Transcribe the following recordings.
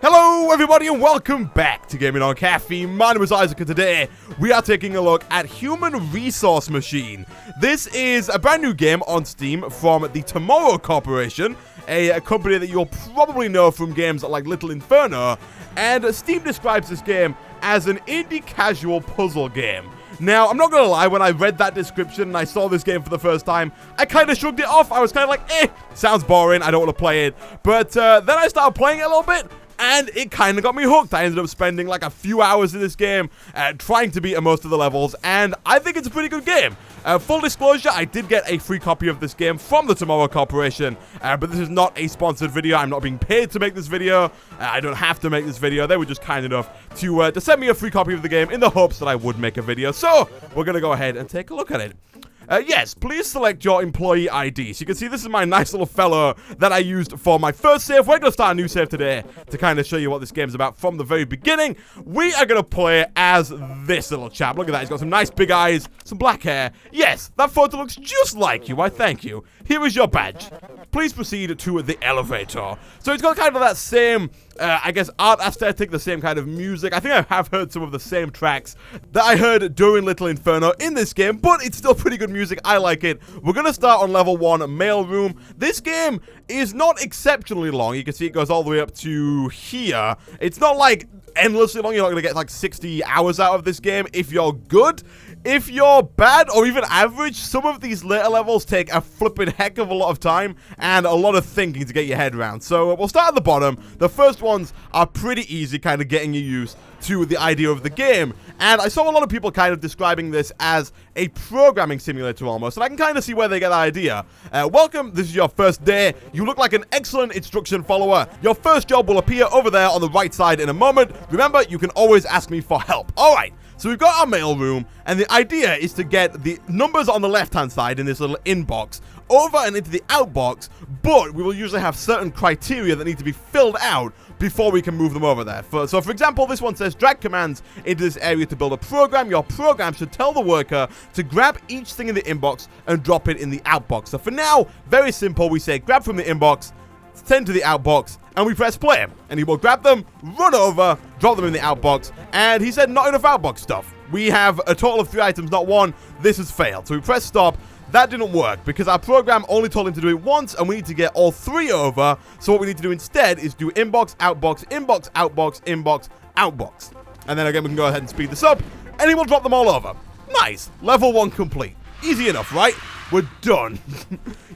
Hello everybody and welcome back to Gaming on Caffeine. My name is Isaac and today we are taking a look at Human Resource Machine. This is a brand new game on Steam from the Tomorrow Corporation, a company that you'll probably know from games like Little Inferno, and Steam describes this game as an indie casual puzzle game. Now, I'm not gonna lie, when I read that description and I saw this game for the first time, I kind of shrugged it off. I was kind of like, sounds boring, I don't want to play it. But then I started playing it a little bit, and it kind of got me hooked. I ended up spending like a few hours in this game, trying to beat most of the levels, and I think it's a pretty good game. Full disclosure, I did get a free copy of this game from the Tomorrow Corporation, but this is not a sponsored video. I'm not being paid to make this video. I don't have to make this video. They were just kind enough to send me a free copy of the game in the hopes that I would make a video. So, we're going to go ahead and take a look at it. Yes, please select your employee ID. So you can see this is my nice little fellow that I used for my first save. We're going to start a new save today to kind of show you what this game's about from the very beginning. We are going to play as this little chap. Look at that. He's got some nice big eyes, some black hair. Yes, that photo looks just like you. I thank you. Here is your badge. Please proceed to the elevator. So it's got kind of that same, I guess, art aesthetic, the same kind of music. I think I have heard some of the same tracks that I heard during Little Inferno in this game, but it's still pretty good music. I like it. We're going to start on level 1, mailroom. This game is not exceptionally long. You can see it goes all the way up to here. It's not like endlessly long. You're not going to get like 60 hours out of this game if you're good. If you're bad or even average, some of these later levels take a flipping heck of a lot of time and a lot of thinking to get your head around. So we'll start at the bottom. The first ones are pretty easy, kind of getting you used to the idea of the game. And I saw a lot of people kind of describing this as a programming simulator almost, and I can kind of see where they get that idea. Welcome, this is your first day. You look like an excellent instruction follower. Your first job will appear over there on the right side in a moment. Remember, you can always ask me for help. Alright. So we've got our mail room, and the idea is to get the numbers on the left-hand side in this little inbox over and into the outbox, but we will usually have certain criteria that need to be filled out before we can move them over there. So for example, this one says drag commands into this area to build a program. Your program should tell the worker to grab each thing in the inbox and drop it in the outbox. So for now, very simple, we say grab from the inbox, send to the outbox, and we press play. And he will grab them, run over, drop them in the outbox, and he said not enough outbox stuff. We have a total of 3 items, not 1. This has failed. So we press stop. That didn't work because our program only told him to do it once, and we need to get all 3 over. So what we need to do instead is do inbox, outbox, inbox, outbox, inbox, outbox. And then again, we can go ahead and speed this up, and he will drop them all over. Nice. Level 1 complete. Easy enough, right? We're done.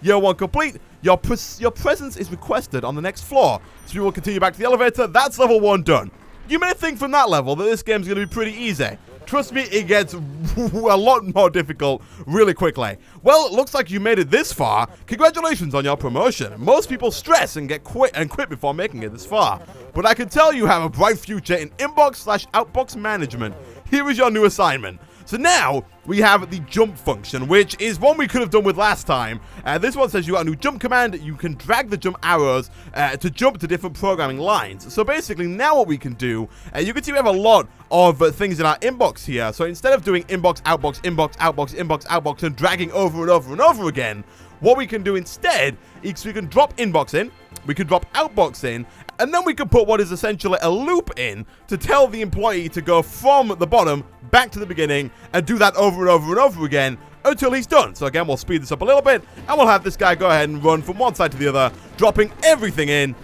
Year 1 complete. Your presence is requested on the next floor. So we will continue back to the elevator. That's level 1 done. You may think from that level that this game's going to be pretty easy. Trust me, it gets a lot more difficult really quickly. Well, it looks like you made it this far. Congratulations on your promotion. Most people stress and quit before making it this far. But I can tell you have a bright future in inbox/outbox management. Here is your new assignment. So now, we have the jump function, which is one we could have done with last time. This one says you got a new jump command. You can drag the jump arrows to jump to different programming lines. So basically, now what we can do, you can see we have a lot of things in our inbox here. So instead of doing inbox, outbox, inbox, outbox, inbox, outbox, and dragging over and over and over again, what we can do instead is we can drop inbox in, we can drop outbox in, and then we can put what is essentially a loop in to tell the employee to go from the bottom back to the beginning and do that over and over and over again until he's done. So again, we'll speed this up a little bit, and we'll have this guy go ahead and run from one side to the other, dropping everything in.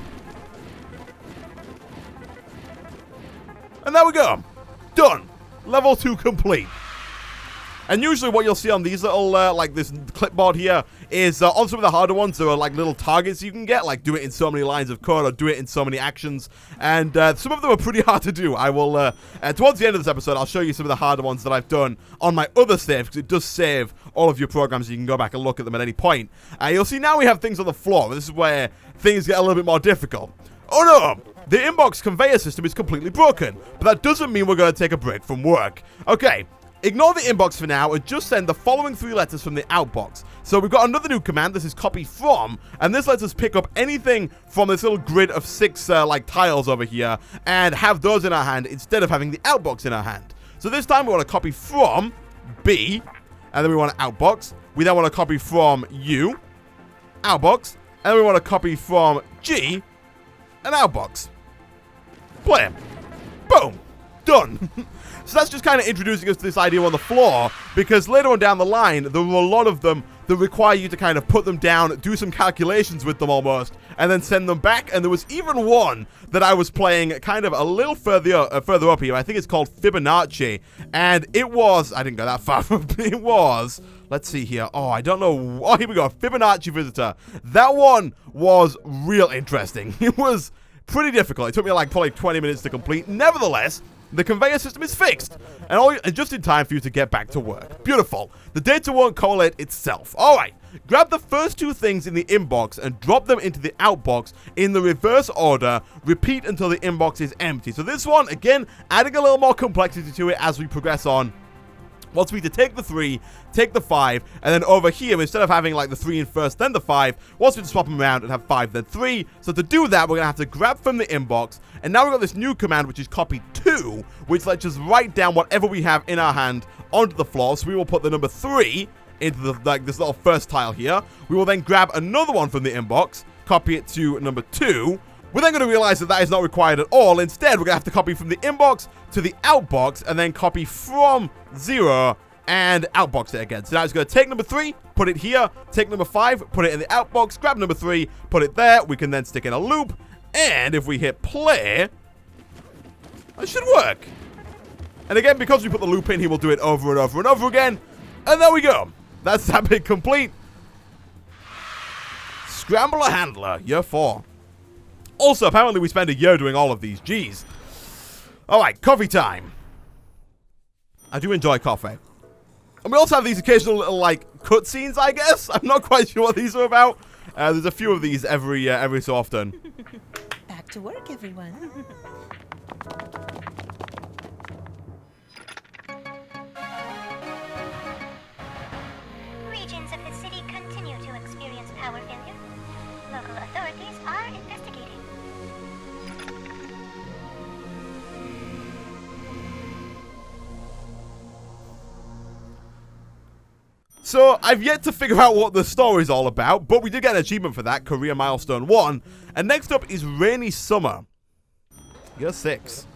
And there we go. Done. Level 2 complete. And usually what you'll see on these little, like this clipboard here, is on some of the harder ones, there are like little targets you can get, like do it in so many lines of code or do it in so many actions. And some of them are pretty hard to do. I will, towards the end of this episode, I'll show you some of the harder ones that I've done on my other save, because it does save all of your programs, so you can go back and look at them at any point. You'll see now we have things on the floor. This is where things get a little bit more difficult. Oh no! The inbox conveyor system is completely broken, but that doesn't mean we're going to take a break from work. Okay. Ignore the inbox for now and just send the following 3 letters from the outbox. So we've got another new command. This is copy from, and this lets us pick up anything from this little grid of 6 like tiles over here and have those in our hand instead of having the outbox in our hand. So this time we want to copy from B, and then we want to outbox. We then want to copy from U, outbox, and we want to copy from G, and outbox. Play. Boom. Done. So that's just kind of introducing us to this idea on the floor, because later on down the line, there were a lot of them that require you to kind of put them down, do some calculations with them almost, and then send them back. And there was even one that I was playing kind of a little further up here. I think it's called Fibonacci, and it was, I didn't go that far, it was, let's see here, oh, I don't know, oh, here we go, Fibonacci Visitor. That one was real interesting. It was pretty difficult. It took me like probably 20 minutes to complete. Nevertheless, the conveyor system is fixed, and just in time for you to get back to work. Beautiful. The data won't correlate itself. Alright, grab the first two things in the inbox and drop them into the outbox in the reverse order. Repeat until the inbox is empty. So this one, again, adding a little more complexity to it as we progress on. Wants me to take the 3, take the 5, and then over here, instead of having like the 3 in first, then the 5, wants me to swap them around and have 5, then 3. So to do that, we're going to have to grab from the inbox, and now we've got this new command, which is copy 2, which lets us write down whatever we have in our hand onto the floor. So we will put the number 3 into this little first tile here. We will then grab another one from the inbox, copy it to number 2. We're then going to realize that that is not required at all. Instead, we're going to have to copy from the inbox to the outbox, and then copy from 0 and outbox it again. So now it's going to take number 3, put it here, take number 5, put it in the outbox, grab number 3, put it there. We can then stick in a loop, and if we hit play, it should work. And again, because we put the loop in, he will do it over and over and over again. And there we go. That's that bit complete. Scrambler Handler, year 4. Also, apparently we spend a year doing all of these. Jeez. Alright, coffee time. I do enjoy coffee. And we also have these occasional little, like, cutscenes, I guess. I'm not quite sure what these are about. There's a few of these every so often. Back to work, everyone. Regions of the city continue to experience power failure. Local authorities are investigating. So, I've yet to figure out what the story's all about, but we did get an achievement for that, Career Milestone 1. And next up is Rainy Summer. Year 6.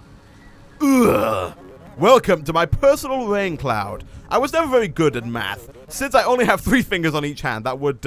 Ugh. Welcome to my personal rain cloud. I was never very good at math. Since I only have 3 fingers on each hand, that would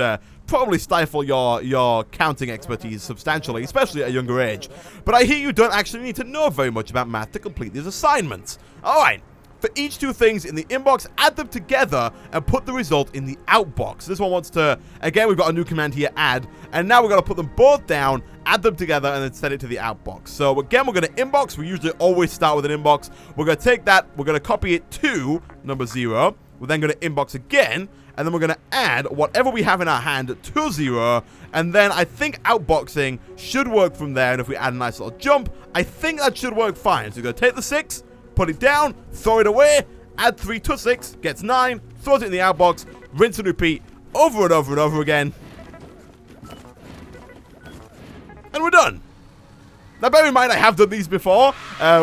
probably stifle your counting expertise substantially, especially at a younger age. But I hear you don't actually need to know very much about math to complete these assignments. Alright. For each 2 things in the inbox, add them together and put the result in the outbox. This one wants to, again, we've got a new command here, add, and now we're going to put them both down, add them together, and then send it to the outbox. So again, we're going to inbox. We usually always start with an inbox. We're going to take that, we're going to copy it to number 0. We're then going to inbox again, and then we're going to add whatever we have in our hand to 0, and then I think outboxing should work from there, and if we add a nice little jump, I think that should work fine. So we're going to take the 6, put it down, throw it away, add 3 to 6, gets 9, throws it in the outbox, rinse and repeat over and over and over again. And we're done. Now, bear in mind, I have done these before,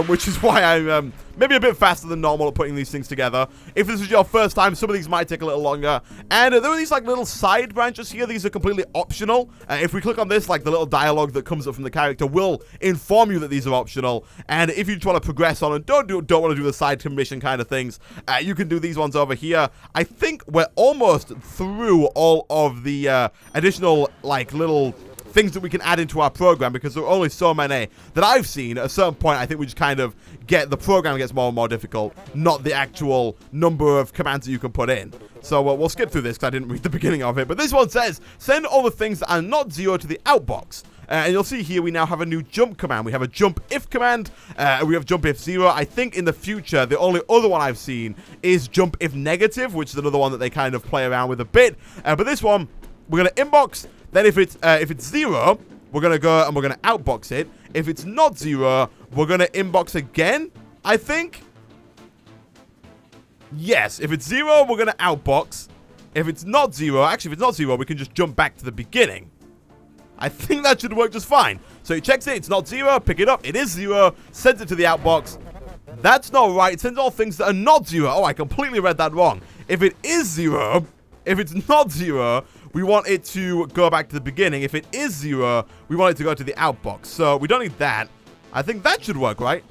which is why I'm maybe a bit faster than normal at putting these things together. If this is your first time, some of these might take a little longer. And there are these, like, little side branches here. These are completely optional. If we click on this, like, the little dialogue that comes up from the character will inform you that these are optional. And if you just want to progress on and don't want to do the side mission kind of things, you can do these ones over here. I think we're almost through all of the additional, like, little things that we can add into our program, because there are only so many that I've seen. At a certain point, I think we just kind of get, the program gets more and more difficult, not the actual number of commands that you can put in. So we'll skip through this because I didn't read the beginning of it. But this one says, send all the things that are not 0 to the outbox. And you'll see here we now have a new jump command. We have a jump if command. We have jump if 0. I think in the future, the only other one I've seen is jump if negative, which is another one that they kind of play around with a bit. But this one, we're going to inbox. Then if it's 0, we're going to go and we're going to outbox it. If it's not 0, we're going to inbox again, I think. Yes, if it's 0, we're going to outbox. If it's not 0, actually, if it's not 0, we can just jump back to the beginning. I think that should work just fine. So he checks it, it's not 0, pick it up, it is 0, sends it to the outbox. That's not right, it sends all things that are not 0. Oh, I completely read that wrong. If it is 0, if it's not 0, we want it to go back to the beginning. If it is 0, we want it to go to the outbox. So we don't need that. I think that should work, right?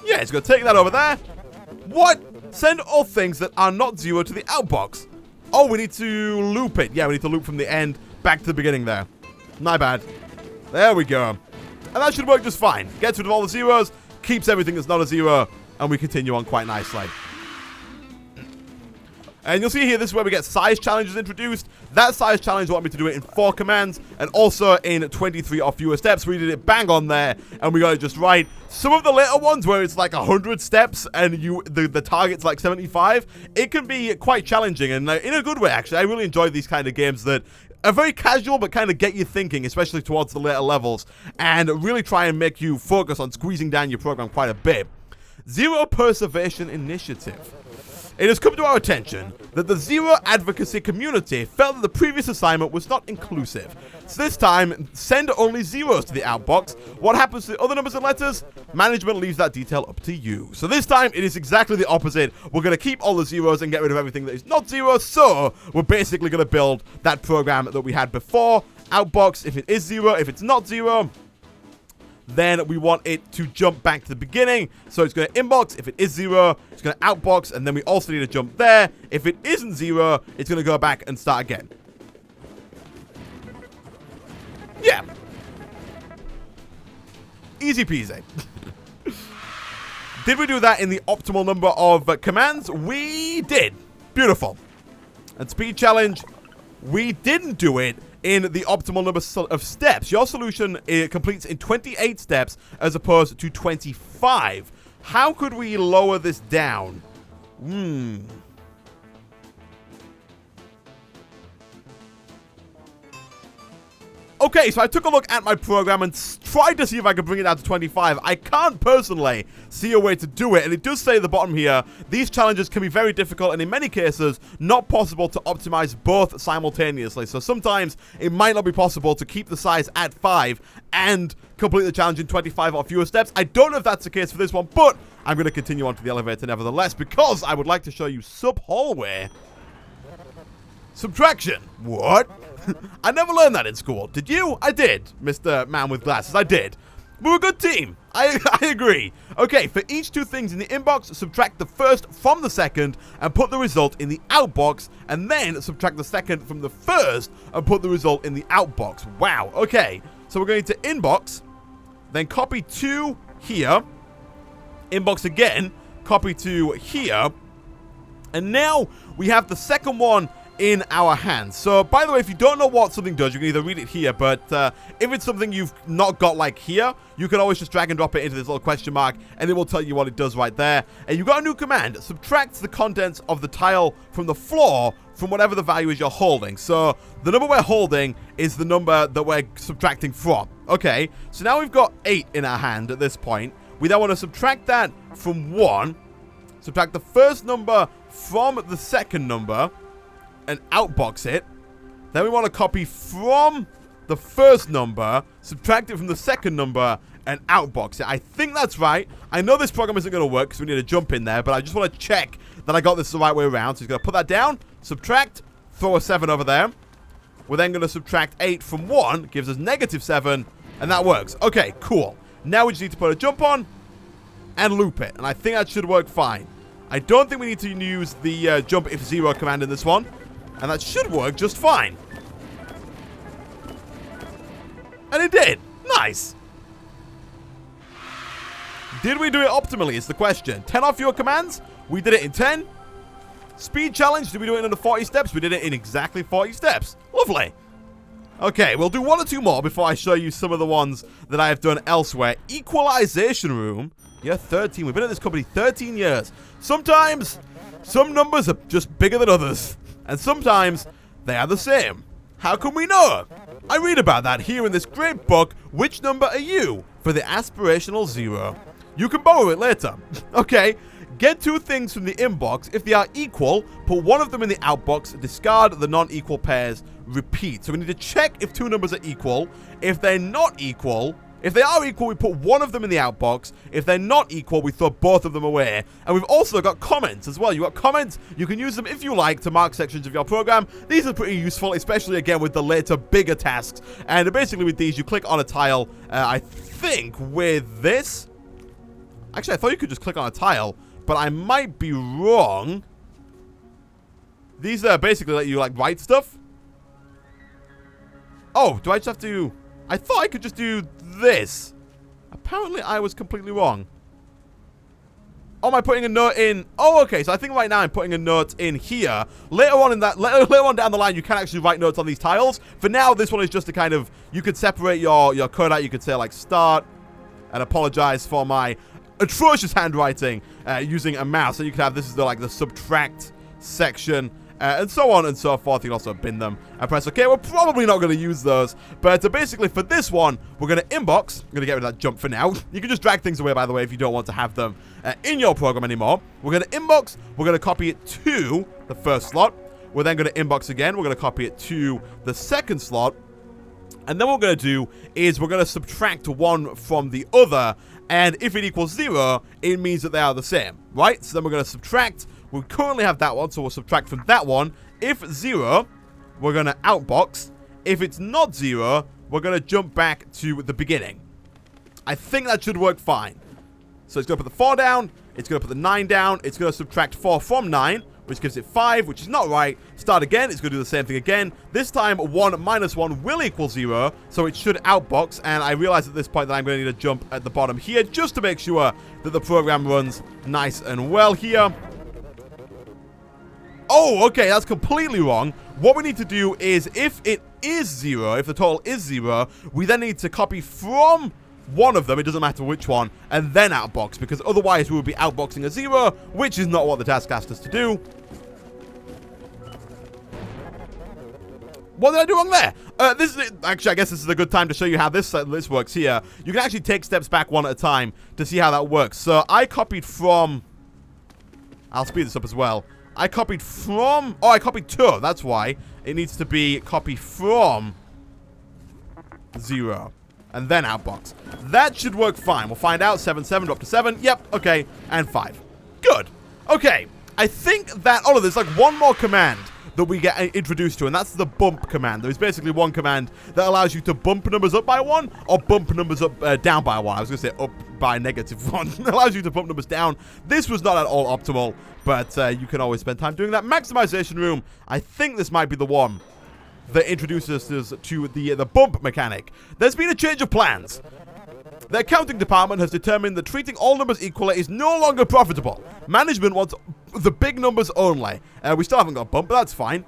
Yeah, it's going to take that over there. What? Send all things that are not 0 to the outbox. Oh, we need to loop it. Yeah, we need to loop from the end back to the beginning there. My bad. There we go. And that should work just fine. Gets rid of all the zeros, keeps everything that's not a 0, and we continue on quite nicely. And you'll see here, this is where we get size challenges introduced. That size challenge wanted me to do it in 4 commands and also in 23 or fewer steps. We did it bang on there, and we got it just right. Some of the later ones where it's like 100 steps and the target's like 75, it can be quite challenging, and in a good way, actually. I really enjoy these kind of games that are very casual but kind of get you thinking, especially towards the later levels, and really try and make you focus on squeezing down your program quite a bit. Zero Preservation Initiative. It has come to our attention that the Zero Advocacy community felt that the previous assignment was not inclusive. So this time, send only zeros to the outbox. What happens to the other numbers and letters? Management leaves that detail up to you. So this time, it is exactly the opposite. We're going to keep all the zeros and get rid of everything that is not zero. So we're basically going to build that program that we had before. Outbox, if it is 0, if it's not 0, then we want it to jump back to the beginning. So it's going to inbox. If it is 0, it's going to outbox. And then we also need to jump there. If it isn't 0, it's going to go back and start again. Yeah. Easy peasy. Did we do that in the optimal number of commands? We did. Beautiful. And speed challenge, we didn't do it in the optimal number of steps. Your solution completes in 28 steps as opposed to 25. How could we lower this down? Okay, so I took a look at my program and tried to see if I could bring it down to 25. I can't personally see a way to do it, and it does say at the bottom here, these challenges can be very difficult and in many cases, not possible to optimize both simultaneously. So sometimes it might not be possible to keep the size at 5 and complete the challenge in 25 or fewer steps. I don't know if that's the case for this one, but I'm going to continue on to the elevator nevertheless because I would like to show you sub-hallway. Subtraction. What? I never learned that in school. Did you? I did, Mr. Man with Glasses. I did. We're a good team. I agree. Okay, for each 2 things in the inbox, subtract the first from the second and put the result in the outbox, and then subtract the second from the first and put the result in the outbox. Wow. Okay, so we're going to inbox, then copy 2 here, inbox again, copy 2 here, and now we have the second one in our hands. So, by the way, if you don't know what something does, you can either read it here, but if it's something you've not got like here, you can always just drag and drop it into this little question mark, and it will tell you what it does right there. And you've got a new command. Subtract the contents of the tile from the floor from whatever the value is you're holding. So, the number we're holding is the number that we're subtracting from. Okay, so now we've got 8 in our hand at this point. We then want to subtract that from 1, subtract the first number from the second number, and outbox it. Then we want to copy from the first number, subtract it from the second number, and outbox it. I think that's right. I know this program isn't going to work because we need to jump in there, but I just want to check that I got this the right way around. So he's going to put that down, subtract, throw a 7 over there. We're then going to subtract 8 from 1, gives us -7, and that works. Okay, cool. Now we just need to put a jump on and loop it, and I think that should work fine. I don't think we need to use the jump if 0 command in this one. And that should work just fine. And it did. Nice. Did we do it optimally is the question. 10 or fewer commands? We did it in 10. Speed challenge? Did we do it in under 40 steps? We did it in exactly 40 steps. Lovely. Okay, we'll do 1 or 2 more before I show you some of the ones that I have done elsewhere. Equalization room. Yeah, 13. We've been at this company 13 years. Sometimes, some numbers are just bigger than others. And sometimes, they are the same. How can we know? I read about that here in this great book, Which Number Are You? For the Aspirational 0. You can borrow it later. Okay, get 2 things from the inbox. If they are equal, put 1 of them in the outbox, discard the non-equal pairs, repeat. So we need to check if 2 numbers are equal. If they're not equal, If they are equal, we put one of them in the outbox. If they're not equal, we throw both of them away. And we've also got comments as well. You've got comments. You can use them if you like to mark sections of your program. These are pretty useful, especially, again, with the later, bigger tasks. And basically with these, you click on a tile, I think, with this. Actually, I thought you could just click on a tile, but I might be wrong. These are basically let you, like, write stuff. Oh, do I just have to... I thought I could just do this. Apparently, I was completely wrong. Oh, am I putting a note in? Oh, okay. So I think right now I'm putting a note in here. Later on down the line, you can actually write notes on these tiles. For now, this one is just to kind of, you could separate your code out. You could say like start and apologize for my atrocious handwriting using a mouse. So you could have, this is the subtract section. And so on and so forth. You can also bin them and press OK. We're probably not going to use those. But basically for this one, we're going to inbox. I'm going to get rid of that jump for now. You can just drag things away, by the way, if you don't want to have them in your program anymore. We're going to inbox. We're going to copy it to the first slot. We're then going to inbox again. We're going to copy it to the second slot. And then what we're going to do is we're going to subtract one from the other. And if it equals 0, it means that they are the same, right? So then we're going to subtract. We currently have that one, so we'll subtract from that one. If 0, we're going to outbox. If it's not 0, we're going to jump back to the beginning. I think that should work fine. So it's going to put the 4 down. It's going to put the 9 down. It's going to subtract 4 from 9, which gives it 5, which is not right. Start again. It's going to do the same thing again. This time, 1 minus 1 will equal 0, so it should outbox. And I realize at this point that I'm going to need a jump at the bottom here just to make sure that the program runs nice and well here. Oh, okay, that's completely wrong. What we need to do is, if it is 0, if the total is 0, we then need to copy from one of them, it doesn't matter which one, and then outbox, because otherwise we would be outboxing a 0, which is not what the task asked us to do. What did I do wrong there? Actually, I guess this is a good time to show you how this works here. You can actually take steps back one at a time to see how that works. So I copied from... I'll speed this up as well. I copied from... Oh, I copied to. That's why. It needs to be copy from 0. And then outbox. That should work fine. We'll find out. 7, 7, drop to 7. Yep. Okay. And 5. Good. Okay. I think that... Oh, there's like one more command that we get introduced to, and that's the bump command. There is basically one command that allows you to bump numbers up by 1 or bump numbers up down by 1. I was going to say up by -1. It allows you to bump numbers down. This was not at all optimal, but you can always spend time doing that. Maximization room. I think this might be the one that introduces us to the bump mechanic. There's been a change of plans. The accounting department has determined that treating all numbers equally is no longer profitable. Management wants the big numbers only. We still haven't got a bump, but that's fine.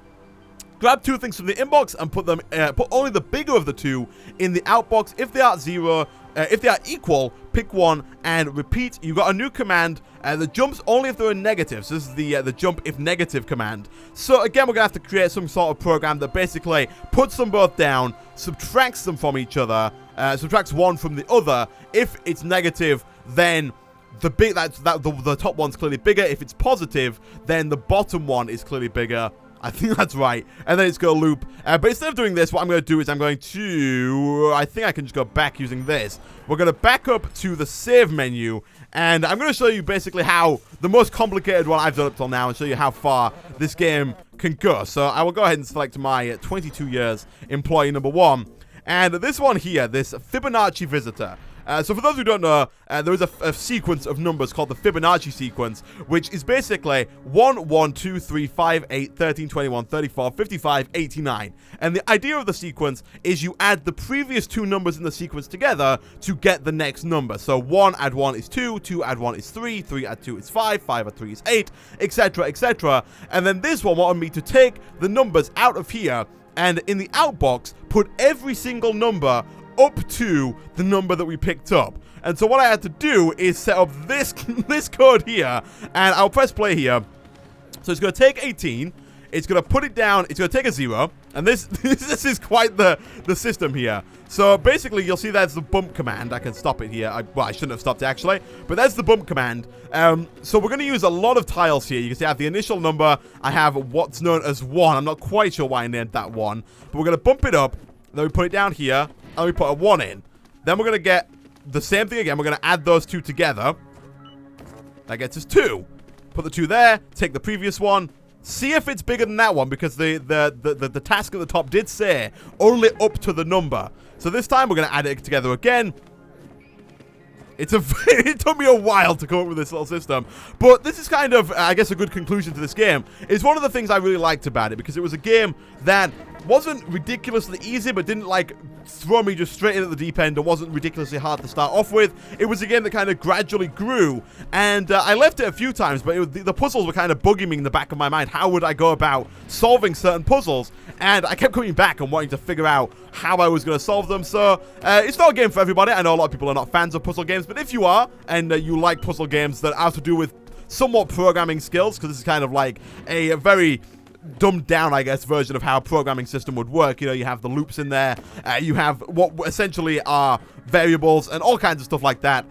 Grab 2 things from the inbox and put them, put only the bigger of the 2 in the outbox. If they are 0, if they are equal, pick one and repeat. You got a new command that jumps only if they're negative. So this is the jump if negative command. So again, we're gonna have to create some sort of program that basically puts them both down, subtracts them from each other, subtracts one from the other. If it's negative, then the top one's clearly bigger. If it's positive, then the bottom one is clearly bigger. I think that's right. And then it's going to loop. But instead of doing this, what I'm going to do is I'm going to... I think I can just go back using this. We're going to back up to the save menu. And I'm going to show you basically how the most complicated one I've done up till now and show you how far this game can go. So I will go ahead and select my 22 years employee number 1. And this one here, this Fibonacci visitor. So for those who don't know, there is a sequence of numbers called the Fibonacci sequence, which is basically 1, 1, 2, 3, 5, 8, 13, 21, 34, 55, 89. And the idea of the sequence is you add the previous 2 numbers in the sequence together to get the next number. So 1 add 1 is 2, 2 add 1 is 3, 3 add 2 is 5, 5 add 3 is 8, etc., etc. And then this one wanted me to take the numbers out of here and in the outbox put every single number up to the number that we picked up. And so what I had to do is set up this code here, and I'll press play here. So it's going to take 18, it's going to put it down, it's going to take a 0, and this is quite the system here. So basically you'll see that's the bump command. I can stop it here. Well, I shouldn't have stopped it actually, but that's the bump command. So we're going to use a lot of tiles here. You can see I have the initial number, I have what's known as 1. I'm not quite sure why I named that 1, but we're going to bump it up, then we put it down here, and we put a 1 in. Then we're going to get the same thing again. We're going to add those 2 together. That gets us 2. Put the 2 there. Take the previous one. See if it's bigger than that one, because the task at the top did say only up to the number. So this time we're going to add it together again. It took me a while to come up with this little system, but this is kind of, I guess, a good conclusion to this game. It's one of the things I really liked about it, because it was a game that wasn't ridiculously easy, but didn't, like, throw me just straight in at the deep end and wasn't ridiculously hard to start off with. It was a game that kind of gradually grew, and I left it a few times, but the puzzles were kind of bugging me in the back of my mind. How would I go about solving certain puzzles? And I kept coming back and wanting to figure out how I was going to solve them. So it's not a game for everybody. I know a lot of people are not fans of puzzle games, but if you are, and you like puzzle games that have to do with somewhat programming skills, because this is kind of like a very dumbed down, I guess, version of how a programming system would work. You know, you have the loops in there, you have what essentially are variables and all kinds of stuff like that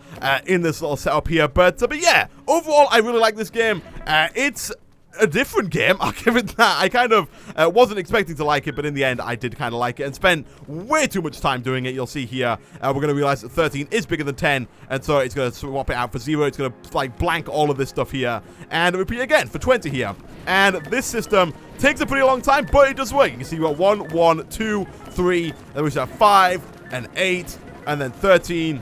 in this little setup here. But yeah, overall, I really like this game. It's a different game, I'll give it that. I kind of wasn't expecting to like it, but in the end, I did kind of like it and spent way too much time doing it. You'll see here, we're going to realize that 13 is bigger than 10, and so it's going to swap it out for 0. It's going to, like, blank all of this stuff here, and repeat again for 20 here. And this system takes a pretty long time, but it does work. You can see you got 1, 1, 2, 3, then we have 5, and 8, and then 13,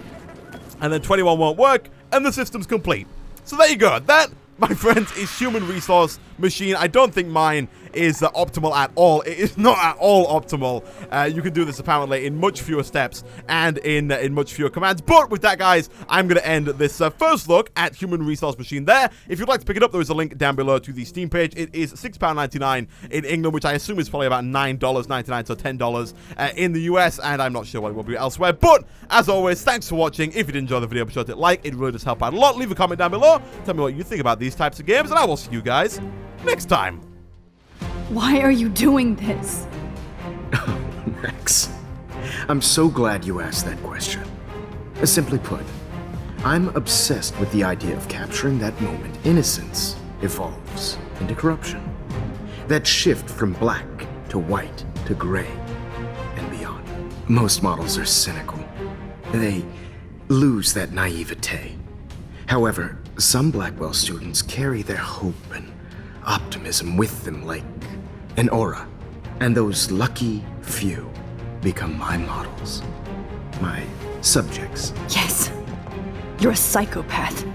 and then 21 won't work, and the system's complete. So there you go. That, my friends, is Human Resource Machine. I don't think mine is optimal at all. It is not at all optimal. You can do this apparently in much fewer steps and in much fewer commands. But with that, guys, I'm going to end this first look at Human Resource Machine there. If you'd like to pick it up, there is a link down below to the Steam page. It is £6.99 in England, which I assume is probably about $9.99, so $10 in the US, and I'm not sure what it will be elsewhere. But as always, thanks for watching. If you did enjoy the video, be sure to hit like. It really does help out a lot. Leave a comment down below. Tell me what you think about these types of games, and I will see you guys next time. Why are you doing this? Rex, I'm so glad you asked that question. Simply put, I'm obsessed with the idea of capturing that moment innocence evolves into corruption. That shift from black to white to gray and beyond. Most models are cynical. They lose that naivete. However, some Blackwell students carry their hope and optimism with them like an aura, and those lucky few become my models, my subjects. Yes, you're a psychopath.